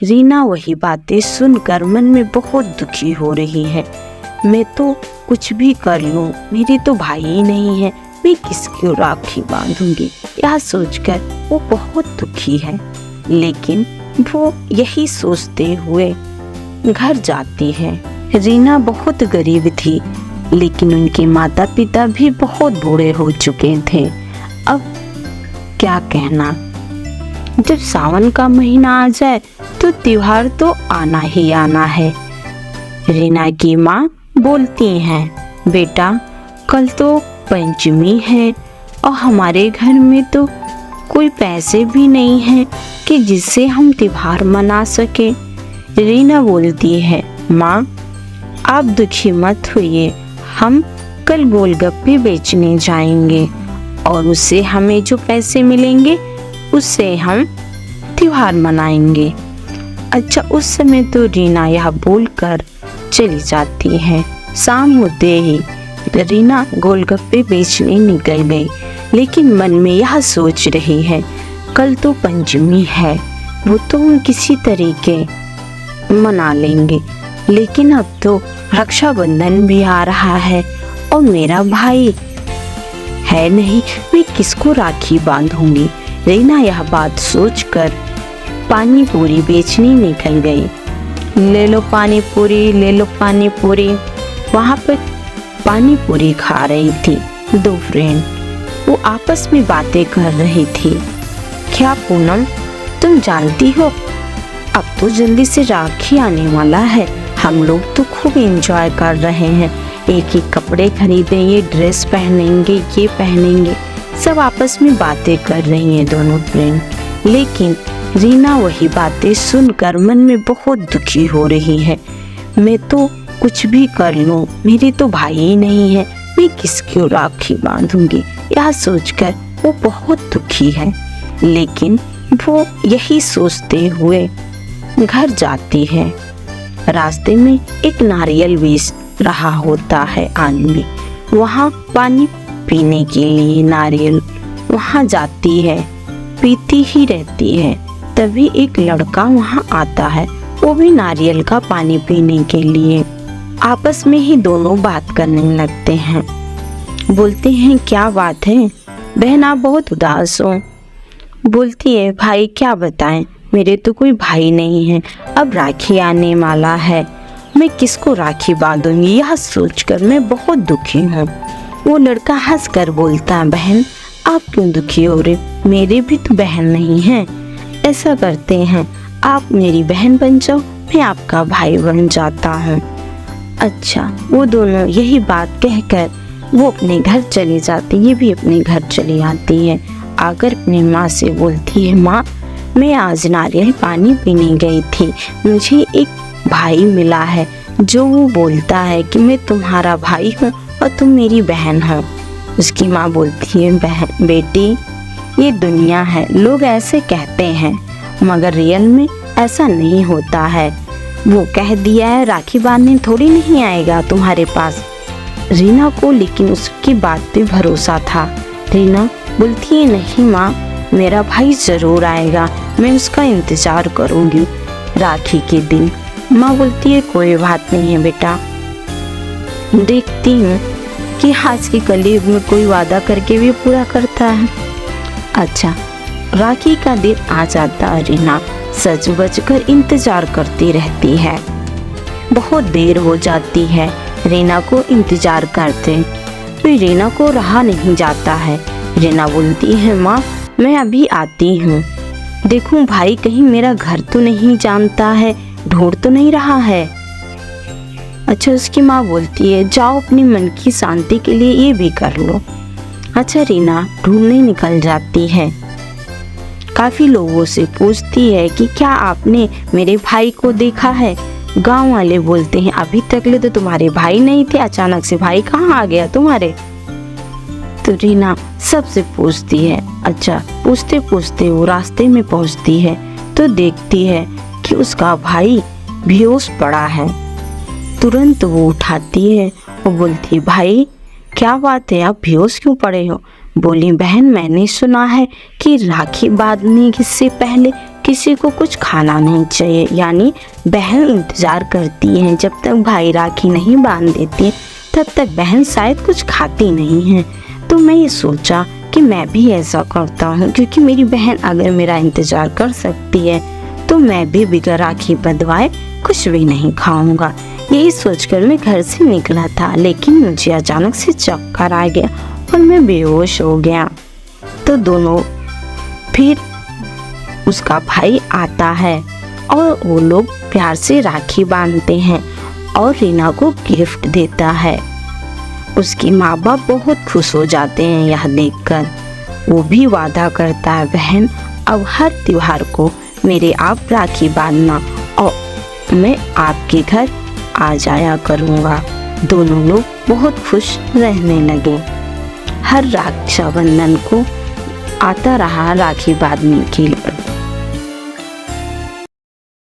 रीना वही बातें सुनकर मन में बहुत दुखी हो रही है। मैं तो कुछ भी कर लूं, मेरे तो भाई ही नहीं है, मैं किसकी राखी बांधूंगी, यह सोचकर वो बहुत दुखी है। लेकिन वो यही सोचते हुए घर जाती है। रीना बहुत गरीब थी, लेकिन उनके माता पिता भी बहुत बूढ़े हो चुके थे। अब क्या कहना, जब सावन का महीना आ जाए तो त्योहार तो आना ही आना है। रीना की माँ बोलती हैं, बेटा कल तो पंचमी है और हमारे घर में तो कोई पैसे भी नहीं हैं कि जिससे हम त्योहार मना सके। रीना बोलती है, माँ आप दुखी मत होइए, हम कल गोलगप्पे बेचने जाएंगे और उससे हमें जो पैसे मिलेंगे उससे हम त्योहार मनाएंगे। अच्छा, उस समय तो रीना यह बोलकर चली जाती है। शाम होते ही रीना गोलगप्पे बेचने निकल गई, लेकिन मन में यह सोच रही है, कल तो पंचमी है, वो तो हम किसी तरीके मना लेंगे, लेकिन अब तो रक्षाबंधन भी आ रहा है और मेरा भाई है नहीं, मैं किसको राखी बांधूंगी। रीना यह बात सोचकर पानी पूरी बेचने निकल गई। ले लो पानी पूरी, ले लो पानी पूरी। वहाँ पर पानी पूरी खा रही थी दो फ्रेंड, वो आपस में बातें कर रही थी। क्या पूनम, तुम जानती हो अब तो जल्दी से राखी आने वाला है, हम लोग तो खूब एंजॉय कर रहे हैं, एक एक कपड़े खरीदेंगे, ड्रेस पहनेंगे, ये पहनेंगे, सब आपस में बातें कर रही हैं दोनों फ्रेंड। लेकिन रीना वही बातें सुनकर मन में बहुत दुखी हो रही है। मैं तो कुछ भी कर लूं, मेरे तो भाई ही नहीं है, मैं किसकी राखी बांधूंगी, यह सोचकर वो बहुत दुखी है। लेकिन वो यही सोचते हुए घर जाती है। रास्ते में एक नारियल बेच रहा होता है आदमी, वहाँ पानी पीने के लिए नारियल वहाँ जाती है, पीती ही रहती है। तभी एक लड़का वहाँ आता है, वो भी नारियल का पानी पीने के लिए। आपस में ही दोनों बात करने लगते हैं। बोलते हैं, क्या बात है बहन, आप बहुत उदास हो। बोलती है, भाई क्या बताएं, मेरे तो कोई भाई नहीं है, अब राखी आने वाला है, मैं किसको राखी बांधूंगी, यह सोचकर मैं बहुत दुखी हूँ। वो लड़का हंसकर बोलता है, बहन आप क्यों दुखी हो रहे, मेरे भी तो बहन नहीं है। ऐसा करते हैं, आप मेरी बहन बन जाओ, मैं आपका भाई बन जाता हूँ। अच्छा, वो दोनों यही बात कहकर वो अपने घर चली जाती, ये भी अपने घर चली आती है। आकर अपनी माँ से बोलती है, माँ मैं आज नारियल पानी पीने गई थी, मुझे एक भाई मिला है जो वो बोलता है कि मैं तुम्हारा भाई हूँ और तुम मेरी बहन हो। उसकी माँ बोलती है, बहन बेटी ये दुनिया है, लोग ऐसे कहते हैं मगर रियल में ऐसा नहीं होता है। वो कह दिया है राखी बांधने थोड़ी नहीं आएगा तुम्हारे पास। रीना को लेकिन उसकी बात पे भरोसा था। रीना बोलती है, नहीं माँ मेरा भाई जरूर आएगा, मैं उसका इंतजार करूँगी राखी के दिन। माँ बोलती है, कोई बात नहीं है बेटा, देखती हूँ कि आज के कलयुग में कोई वादा करके भी पूरा करता है। अच्छा, राखी का दिन आ जाता है। रीना सज बज कर इंतजार करती रहती है। बहुत देर हो जाती है रीना को इंतजार करते, फिर रीना को रहा नहीं जाता है। रीना बोलती है, माँ मैं अभी आती हूँ, देखूं भाई कहीं मेरा घर तो नहीं जानता है, ढूंढ तो नहीं रहा है। अच्छा, उसकी माँ बोलती है, जाओ अपनी मन की शांति के लिए ये भी कर लो। अच्छा, रीना ढूंढने निकल जाती है, काफी लोगों से पूछती है कि क्या आपने मेरे भाई को देखा है। गांव वाले बोलते हैं, अभी तक ले तो तुम्हारे भाई नहीं थे, अचानक से भाई कहाँ आ गया तुम्हारे। तो रीना सबसे पूछती है। अच्छा, पूछते पूछते वो रास्ते में पहुंचती है तो देखती है कि उसका भाई बेहोश पड़ा है। तुरंत वो उठाती है और बोलती है, भाई क्या बात है, आप बेहोश क्यों पड़े हो। बोली, बहन मैंने सुना है कि राखी बांधने से पहले किसी को कुछ खाना नहीं चाहिए। यानी बहन इंतज़ार करती है, जब तक भाई राखी नहीं बांध देती तब तक बहन शायद कुछ खाती नहीं है। तो मैं ये सोचा कि मैं भी ऐसा करता हूँ, क्योंकि मेरी बहन अगर मेरा इंतज़ार कर सकती है तो मैं भी बिना राखी बंधवाए कुछ भी नहीं खाऊंगा। यही सोचकर मैं घर से निकला था, लेकिन मुझे अचानक से चक्कर आ गया और मैं बेहोश हो गया। तो दोनों फिर उसका भाई आता है और वो लोग प्यार से राखी बांधते हैं और रीना को गिफ्ट देता है। उसकी माँ बाप बहुत खुश हो जाते हैं यह देखकर। वो भी वादा करता है, बहन अब हर त्योहार को मेरे आप राखी बांधना और मैं आपके घर आ जाया करूँगा। दोनों लोग बहुत खुश रहने लगे। हर रक्षाबंधन को आता रहा राखी बांधने के लिए।